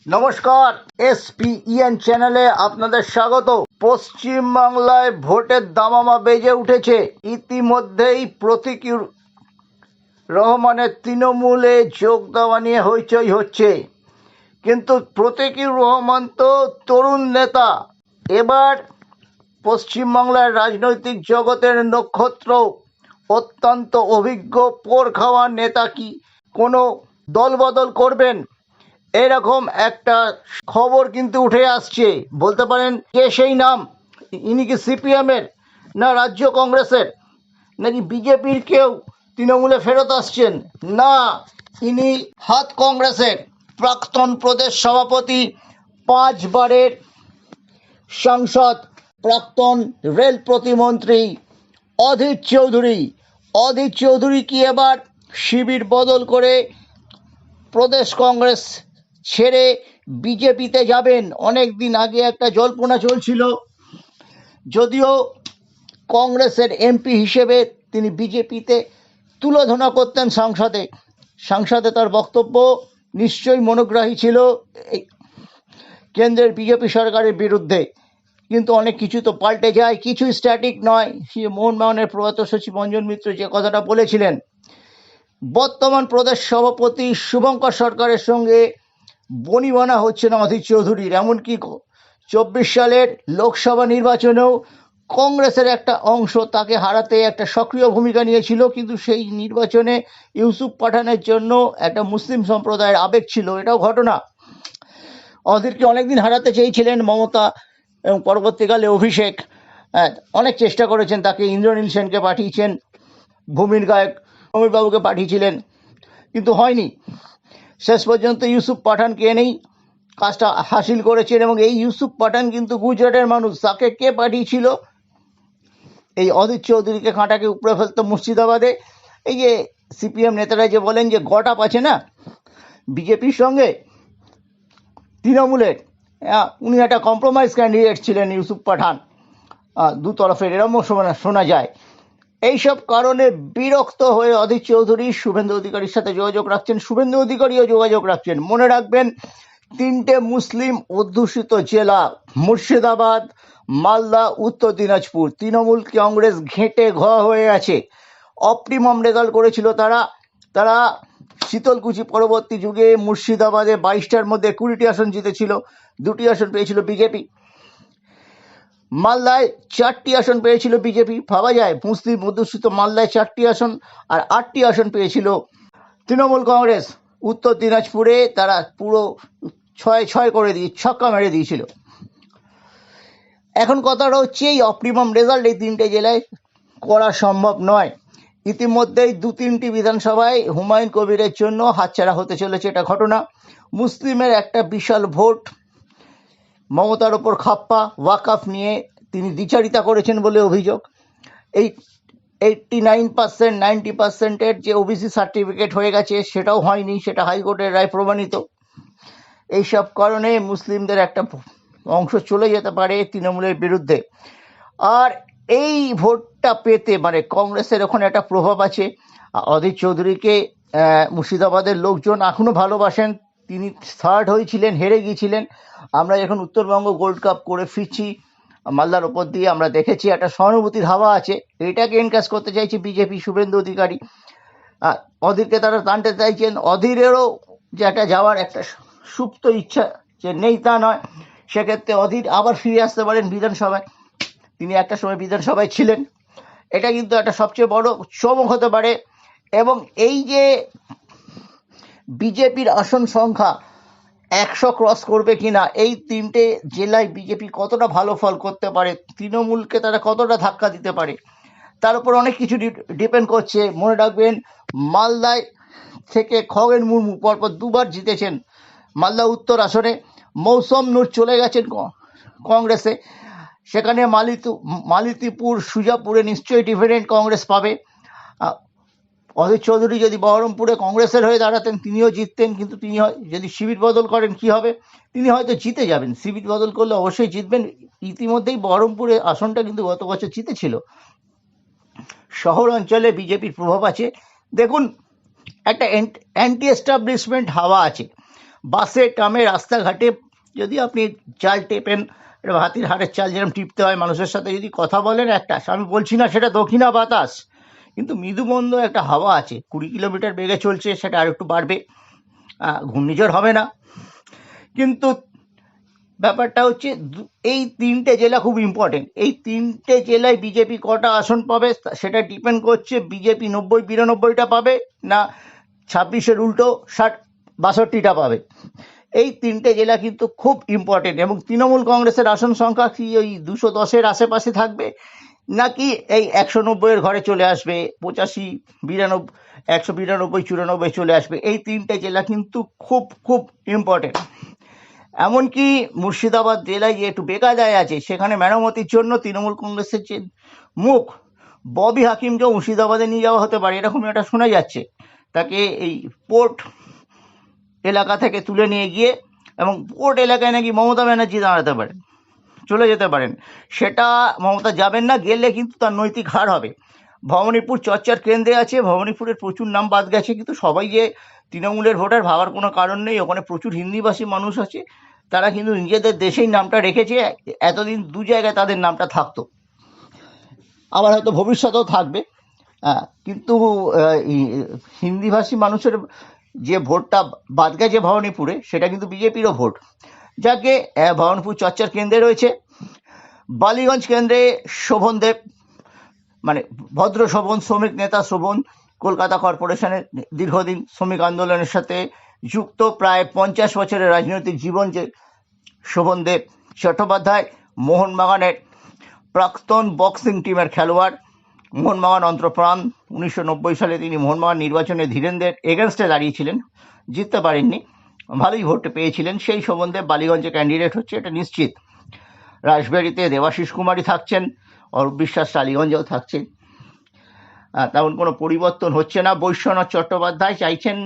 নমস্কার, এসপিইএন চ্যানেলে আপনাদের স্বাগত। পশ্চিমবাংলায় ভোটের দামামা বেজে উঠেছে। ইতিমধ্যেই প্রতীকুর রহমানের তৃণমূলে যোগ দেওয়া নিয়ে হইচই হচ্ছে, কিন্তু প্রতীকুর রহমান তো তরুণ নেতা। এবার পশ্চিমবাংলার রাজনৈতিক জগতের নক্ষত্র, অত্যন্ত অভিজ্ঞ পোড় খাওয়া নেতা কি কোনো দলবদল করবেন, এরকম একটা খবর কিন্তু উঠে আসছে। বলতে পারেন কে সেই নাম? ইনি কি সিপিএমের, না রাজ্য কংগ্রেসের, নাকি বিজেপির কেউ তৃণমূলে ফেরত আসছেন? না, ইনি হাত কংগ্রেসের প্রাক্তন প্রদেশ সভাপতি, 5 বারের সাংসদ, প্রাক্তন রেল প্রতিমন্ত্রী অধীর চৌধুরী। অধীর চৌধুরী কি এবার শিবির বদল করে প্রদেশ কংগ্রেস ছেড়ে বিজেপিতে যাবেন? অনেক দিন আগে একটা জল্পনা চলছিল, যদিও কংগ্রেসের এমপি হিসেবে তিনি বিজেপিতে তুলোধনা করতেন সংসদে তার বক্তব্য নিশ্চয়ই মনোগ্রাহী ছিল কেন্দ্রের বিজেপি সরকারের বিরুদ্ধে। কিন্তু অনেক কিছু তো পাল্টে যায়, কিছু স্ট্যাটিক নয়। মোহনবাগানের প্রয়াত সচিব অঞ্জন মিত্র যে কথাটা বলেছিলেন, বর্তমান প্রদেশ সভাপতি শুভঙ্কর সরকারের সঙ্গে বনিবনা হচ্ছে না অধীর চৌধুরীর। এমনকি 24 সালের লোকসভা নির্বাচনেও কংগ্রেসের একটা অংশ তাকে হারাতে একটা সক্রিয় ভূমিকা নিয়েছিল, কিন্তু সেই নির্বাচনে ইউসুফ পাঠানের জন্য একটা মুসলিম সম্প্রদায়ের আবেগ ছিল, এটাও ঘটনা। অধীরকে অনেকদিন হারাতে চেয়েছিলেন মমতা এবং পরবর্তীকালে অভিষেক। অনেক চেষ্টা করেছেন, তাকে ইন্দ্রনীল সেনকে পাঠিয়েছেন, ভূমির গায়ক অমিরবাবুকে পাঠিয়েছিলেন, কিন্তু হয়নি। শেষ পর্যন্ত ইউসুফ পাঠানকে এনেই কাজটা হাসিল করেছেন। এবং এই ইউসুফ পাঠান কিন্তু গুজরাটের মানুষ, তাকে কে পাঠিয়েছিল? এই অধীর চৌধুরীকে কাঁটাকে উপড়ে ফেলতো মুর্শিদাবাদে। এই যে সিপিএম নেতারা যে বলেন যে গট-আপ আছে না বিজেপির সঙ্গে তৃণমূলের, উনি একটা কম্প্রোমাইজ ক্যান্ডিডেট ছিলেন ইউসুফ পাঠান, দু তরফের এরমও শোনা যায়। এইসব কারণে বিরক্ত হয়ে অধীর চৌধুরী শুভেন্দু অধিকারীর সাথে যোগাযোগ রাখছেন, শুভেন্দু অধিকারীও যোগাযোগ রাখছেন। মনে রাখবেন, 3টে মুসলিম অধ্যুষিত জেলা, মুর্শিদাবাদ, মালদা, উত্তর দিনাজপুর, তৃণমূল কংগ্রেস ঘেঁটে ঘ হয়ে আছে। অপটিমাম রেজাল্ট করেছিল তারা শীতলকুচি পরবর্তী যুগে মুর্শিদাবাদে 22টার মধ্যে 20টি আসন জিতেছিল, 2টি আসন পেয়েছিল বিজেপি। মালদায় 4টি আসন পেয়েছিল বিজেপি। ভাবা যায়, মুসলিম অধ্যুষিত মালদায় 4টি আসন, আর 8টি আসন পেয়েছিল তৃণমূল কংগ্রেস। উত্তর দিনাজপুরে তারা পুরো 6 করে ছক্কা মেরে দিয়েছিল। এখন কথাটা হচ্ছে, এই অপটিমাম রেজাল্ট এই 3টে জেলায় করা সম্ভব নয়। ইতিমধ্যেই 2-3টি বিধানসভায় হুমায়ুন কবিরের জন্য হাতছাড়া হতে চলেছে, এটা ঘটনা। মুসলিমের একটা বিশাল ভোট মমতার ওপর খাপ্পা, ওয়াকফ নিয়ে তিনি দ্বিচারিতা করেছেন বলে অভিযোগ। এই 89%, 90%-এর যে ওবিসি সার্টিফিকেট হয়ে গেছে সেটাও হয়নি, সেটা হাইকোর্টের রায় প্রমাণিত। এইসব কারণে মুসলিমদের একটা অংশ চলে যেতে পারে তৃণমূলের বিরুদ্ধে। আর এই ভোটটা পেতে মানে কংগ্রেসের ওখানে একটা প্রভাব আছে। অধীর চৌধুরীকে মুর্শিদাবাদের লোকজন এখনো ভালোবাসেন। তিনি থার্ড হয়েছিলেন, হেরে গিয়েছিলেন। আমরা যখন উত্তরবঙ্গ গোল্ড কাপ করে ফিরছি মালদার ওপর দিয়ে, আমরা দেখেছি একটা সহানুভূতির হাওয়া আছে। এটাকে এনক্যাশ করতে চাইছে বিজেপি, শুভেন্দু অধিকারী। অধীরকে তারা টানতে চাইছেন। অধীরেরও যে একটা যাওয়ার একটা সুপ্ত ইচ্ছা যে নেই তা নয়। সেক্ষেত্রে অধীর আবার ফিরে আসতে পারেন বিধানসভায়, তিনি একটা সময় বিধানসভায় ছিলেন। এটা কিন্তু একটা সবচেয়ে বড় চমক হতে পারে। এবং এই যে বিজেপির আসন সংখ্যা 100 ক্রস করবে কিনা, এই 3টে জেলায় বিজেপি কতটা ভালো ফল করতে পারে, তৃণমূলকে তারা কতটা ধাক্কা দিতে পারে, তার উপর অনেক কিছু ডিপেন্ড করছে। মনে রাখবেন, মালদায় থেকে খগেন মুর্মু পরপর 2বার জিতেছেন মালদা উত্তর আসনে। মৌসম নূর চলে গেছেন কংগ্রেসে, সেখানে মালিতিপুর, সুজাপুরে নিশ্চয়ই ডিফারেন্ট কংগ্রেস পাবে। অধীর চৌধুরী যদি বহরমপুরে কংগ্রেসের হয়ে দাঁড়াতেন তিনিও জিততেন, কিন্তু তিনি যদি শিবির বদল করেন কি হবে, তিনি হয়তো জিতে যাবেন। শিবির বদল করলে অবশ্যই জিতবেন। ইতিমধ্যেই বহরমপুরে আসনটা কিন্তু গত বছর জিতেছিল। শহর অঞ্চলে বিজেপির প্রভাব আছে। দেখুন, একটা অ্যান্টি এস্টাবলিশমেন্ট হাওয়া আছে। বাসে ট্রামে রাস্তাঘাটে যদি আপনি চাল টেপেন, হাতির হাড়ের চাল যেরকম টিপতে হয়, মানুষের সাথে যদি কথা বলেন, একটা, আমি বলছি না সেটা দক্ষিণা বাতাস, কিন্তু মৃদুমন্দ একটা হাওয়া আছে, 20 কিলোমিটার বেগে চলছে, সেটা আর একটু বাড়বে, ঘূর্ণিঝড় হবে না। কিন্তু ব্যাপারটা হচ্ছে এই 3টে জেলা খুব ইম্পর্টেন্ট। এই 3টে জেলায় বিজেপি কটা আসন পাবে সেটা ডিপেন্ড করছে বিজেপি 90-92টা পাবে না 26-এর উল্টো 60-62টা পাবে। এই 3টে জেলা কিন্তু খুব ইম্পর্টেন্ট। এবং তৃণমূল কংগ্রেসের আসন সংখ্যা কি ওই 210-এর আশেপাশে থাকবে, নাকি এই 190-এর ঘরে চলে আসবে, 85-92, 192-94 চলে আসবে? এই 3টে জেলা কিন্তু খুব খুব ইম্পর্টেন্ট। এমনকি মুর্শিদাবাদ জেলায় যে একটু বেকায়দায় আছে, সেখানে মেরামতির জন্য তৃণমূল কংগ্রেসের যে মুখ, ববি হাকিমকেও মুর্শিদাবাদে নিয়ে যাওয়া হতে পারে, এরকম একটা শোনা যাচ্ছে। তাকে এই পোর্ট এলাকা থেকে তুলে নিয়ে গিয়ে, এবং পোর্ট এলাকায় নাকি মমতা ব্যানার্জি দাঁড়াতে পারেন, চলে যেতে পারেন। সেটা মমতা যাবেন না, গেলে কিন্তু তার নৈতিক হার হবে। ভবানীপুর চর্চার কেন্দ্রে আছে, ভবানীপুরের প্রচুর নাম বাদ গেছে, কিন্তু সবাই যে তৃণমূলের ভোটার ভাবার কোনো কারণ নেই। ওখানে প্রচুর হিন্দিভাষী মানুষ আছে, তারা কিন্তু নিজেদের দেশেই নামটা রেখেছে। এতদিন 2 জায়গায় তাদের নামটা থাকতো, আবার হয়তো ভবিষ্যতেও থাকবে। কিন্তু হিন্দিভাষী মানুষের যে ভোটটা বাদ গেছে ভবানীপুরে, সেটা কিন্তু বিজেপিরও ভোট, যাকে ভবানীপুর চর্চার কেন্দ্রে রয়েছে। বালিগঞ্জ কেন্দ্রে শোভনদেব, মানে ভদ্র শোভন, শ্রমিক নেতা শোভন, কলকাতা কর্পোরেশনের দীর্ঘদিন শ্রমিক আন্দোলনের সাথে যুক্ত, প্রায় 50 বছরের রাজনৈতিক জীবন যে শোভনদেব চট্টোপাধ্যায়, মোহনবাগানের প্রাক্তন বক্সিং টিমের খেলোয়াড়, মোহনবাগান অন্তপ্রাণ। 1990 সালে তিনি মোহনবাগান নির্বাচনে ধীরেন্দ্রের এগেনস্টে দাঁড়িয়েছিলেন, জিততে পারেননি, ভালোই ভোট পেয়েছিলেন। সেই শোভনদেব বালিগঞ্জে ক্যান্ডিডেট হচ্ছে, এটা নিশ্চিত। রাসবেরিতে দেবাশিস কুমারী থাকছেন, অরূপ বিশ্বাস টালিগঞ্জেও থাকছেন, তেমন কোনো পরিবর্তন হচ্ছে না। বৈশ্বনাথ চট্টোপাধ্যায় চাইছেন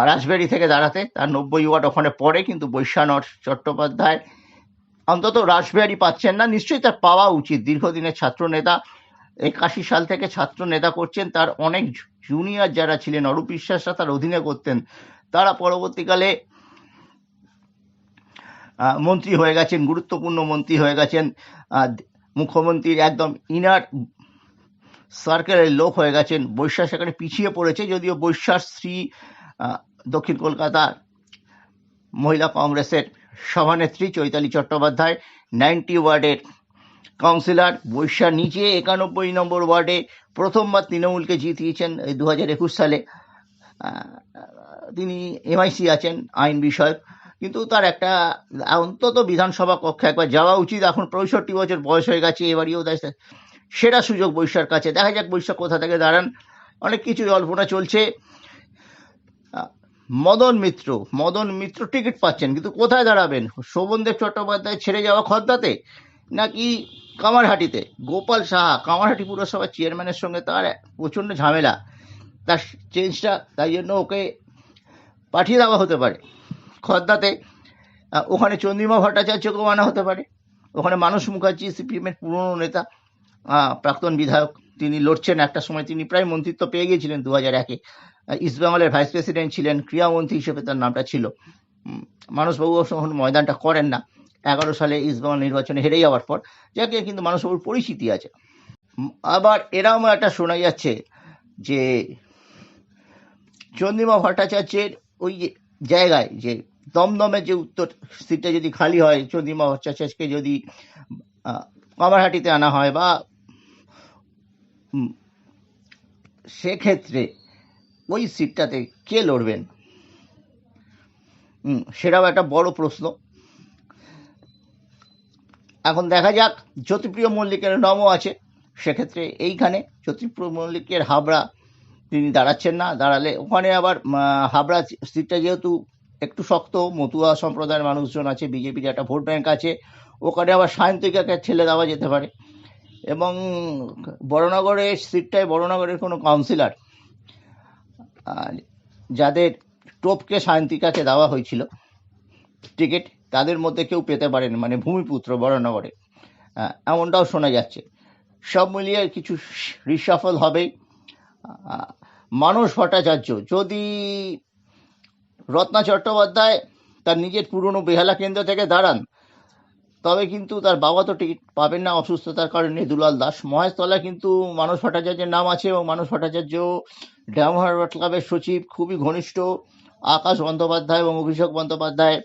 রাসবেরি থেকে দাঁড়াতে, তার 90 ওয়ার্ড ওখানে পড়ে, কিন্তু বৈশ্বনাথ চট্টোপাধ্যায় অন্তত রাসবেরি পাচ্ছেন না। নিশ্চয়ই তার পাওয়া উচিত, দীর্ঘদিনের ছাত্র নেতা, 81 সাল থেকে ছাত্র নেতা করছেন। তার অনেক জুনিয়র যারা ছিলেন, অরূপ বিশ্বাসরা তার অধীনে করতেন, তারা পরবর্তীকালে মন্ত্রী হয়ে গেছেন, গুরুত্বপূর্ণ মন্ত্রী হয়ে গেছেন, মুখ্যমন্ত্রীর একদম ইনার সার্কেলের লোক হয়ে গেছেন। বৈশ্বাস সেখানে পিছিয়ে পড়েছে, যদিও বৈশ্বাস শ্রী দক্ষিণ কলকাতার মহিলা কংগ্রেসের সভানেত্রী চৈতালি চট্টোপাধ্যায় 90 ওয়ার্ডের কাউন্সিলর। বৈশ্যার নিচে 91 নম্বর ওয়ার্ডে প্রথমবার তৃণমূলকে জিতিয়েছেন 2021 সালে। তিনি এমআইসি আছেন, আইন বিষয়ক, কিন্তু তার একটা অন্তত বিধানসভা কক্ষে একবার যাওয়া উচিত। এখন 65 বছর বয়স হয়ে গেছে, এবারেও সেরা সুযোগ বৈশ্যার কাছে। দেখা যাক বৈশ্য কোথা থেকে দাঁড়ান। অনেক কিছু জল্পনা চলছে। মদন মিত্র টিকিট পাচ্ছেন, কিন্তু কোথায় দাঁড়াবেন? শোভনদেব চট্টোপাধ্যায় ছেড়ে যাওয়া খদ্দাতে, নাকি কামারহাটিতে? গোপাল সাহা কামারহাটি পুরসভার চেয়ারম্যানের সঙ্গে তার প্রচণ্ড ঝামেলা, তার চেঞ্জটা, তাই জন্য ওকে পাঠিয়ে দেওয়া হতে পারে খদ্দাতে। ওখানে চন্দ্রিমা ভট্টাচার্যকেও আনা হতে পারে। ওখানে মানস মুখার্জি সিপিএমের পুরনো নেতা, প্রাক্তন বিধায়ক, তিনি লড়ছেন। একটা সময় তিনি প্রায় মন্ত্রিত্ব পেয়ে গিয়েছিলেন 2001-এ, ইস্টবেঙ্গলের ভাইস প্রেসিডেন্ট ছিলেন, ক্রীড়ামন্ত্রী হিসেবে তার নামটা ছিল। মানসবাবু যখন ময়দানটা করেন না 11 সালে ইস্টবেঙ্গল নির্বাচনে হেরে যাওয়ার পর, যাকে কিন্তু মানসবাবুর পরিচিতি আছে। আবার এরাও একটা শোনা যাচ্ছে যে চন্দ্রিমা ভট্টাচার্যের ওই জায়গায়, যে দমদমের যে উত্তর সিটটা যদি খালি হয়, চন্দ্রিমা ভট্টাচার্যকে যদি কামারহাটিতে আনা হয়, বা সেক্ষেত্রে ওই সিটটাতে কে লড়বেন, সেটাও একটা বড় প্রশ্ন। এখন দেখা যাক। জ্যোতিপ্রিয় মল্লিকের নামও আছে সেক্ষেত্রে। এইখানে জ্যোতিপ্রিয় মল্লিকের হাবড়া তিনি দাঁড়াচ্ছেন না, দাঁড়ালে ওখানে আবার হাবড়া সিটটা যেহেতু একটু শক্ত, মতুয়া সম্প্রদায়ের মানুষজন আছে, বিজেপির একটা ভোট ব্যাংক আছে, ওখানে আবার সায়ন্তিকাকে ঠেলে দেওয়া যেতে পারে। এবং বড়নগরের সিটটায় বড়নগরের কোনো কাউন্সিলর যাদের টোপকে সায়ন্তিকাকে দেওয়া হয়েছিল টিকিট, তাদের মধ্যে কেউ পেতে পারেন, মানে ভূমিপুত্র বড়নগরে, এমনটাও শোনা যাচ্ছে। সব মিলিয়ে কিছু রিসাফল হবে। মানস ভট্টাচার্য যদি রত্না চট্টোপাধ্যায় তার নিজের পুরনো বেহালা কেন্দ্র থেকে দাঁড়ান, তবে কিন্তু তার বাবা তো টিকিট পাবেন না অসুস্থতার কারণে, দুলাল দাস। মহেশতলায় কিন্তু মানস ভট্টাচার্যের নাম আছে, এবং মানস ভট্টাচার্য ডায়মন্ড ক্লাবের সচিব, খুবই ঘনিষ্ঠ আকাশ বন্দ্যোপাধ্যায় এবং অভিষেক বন্দ্যোপাধ্যায়।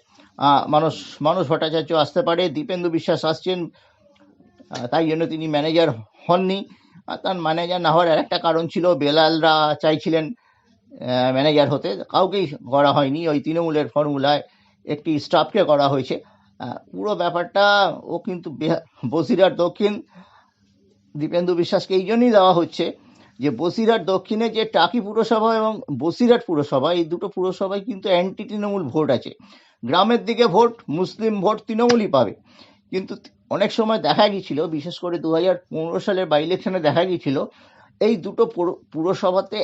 মানস মানস ভট্টাচার্য আসতে পারে, দীপেন্দু বিশ্বাস আসছেন, তাই জন্য তিনি ম্যানেজার হননি। তার ম্যানেজার না হওয়ার আরেকটা কারণ ছিল, বেলালরা চাইছিলেন ম্যানেজার হতে, কাউকেই করা হয়নি। ওই তৃণমূলের ফর্মুলায় একটি স্টাফকে করা হয়েছে। পুরো ব্যাপারটা ও কিন্তু বসিরহাট দক্ষিণ দীপেন্দু বিশ্বাসকে এই জন্যই দেওয়া হচ্ছে যে বসিরহাট দক্ষিণে যে টাকি পুরসভা এবং বসিরহাট পুরসভা, এই দুটো পুরসভায় কিন্তু অ্যান্টি তৃণমূল ভোট আছে। গ্রামের দিকে ভোট, মুসলিম ভোট তৃণমূলই পাবে। কিন্তু অনেক সময় দেখা গিয়েছিল, বিশেষ করে 2015 সালের বাই ইলেকশনে দেখা গিয়েছিল, এই দুটো পুরসভাতে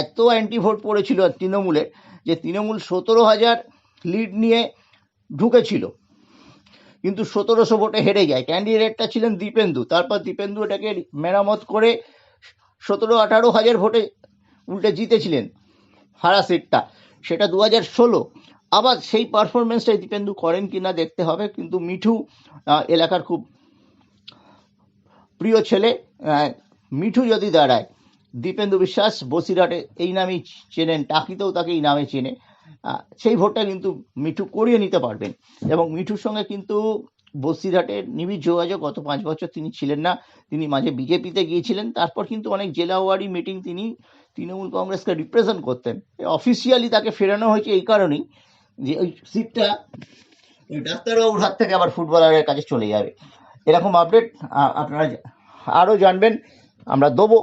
এত অ্যান্টি ভোট পড়েছিল তৃণমূলের, যে তৃণমূল 17,000 লিড নিয়ে ঢুকেছিল, কিন্তু 1700 ভোটে হেরে যায়। ক্যান্ডিডেটটা ছিলেন দীপেন্দু, তারপর দীপেন্দু এটাকে মেরামত করে 17-18 হাজার ভোটে উল্টে জিতেছিলেন হারা সিটটা, সেটা 2016। আবার সেই পারফরমেন্সটাই দীপেন্দু করেন কিনা দেখতে হবে। কিন্তু মিঠু এলাকার খুব প্রিয় ছেলে, মিঠু যদি দাঁড়ায়, দীপেন্দু বিশ্বাস বসিরহাটে এই নামেই চেনেন, টাকিতেও তাকে এই নামে চেনে, সেই ভোটটা কিন্তু মিঠু করিয়ে নিতে পারবেন। এবং মিঠুর সঙ্গে কিন্তু বসিরহাটের নিবিড় যোগাযোগ, গত 5 বছর তিনি ছিলেন না, তিনি মাঝে বিজেপিতে গিয়েছিলেন, তারপর কিন্তু অনেক জেলা ওয়ারি মিটিং তিনি তৃণমূল কংগ্রেসকে রিপ্রেজেন্ট করতেন। অফিসিয়ালি তাকে ফেরানো হয়েছে এই কারণেই যে ওই সিটটা ওই ডাক্তারবাবুর হাত থেকে আবার ফুটবলারের কাছে চলে যাবে। এরকম আপডেট আপনারা আরও জানবেন, আমরা দেবো।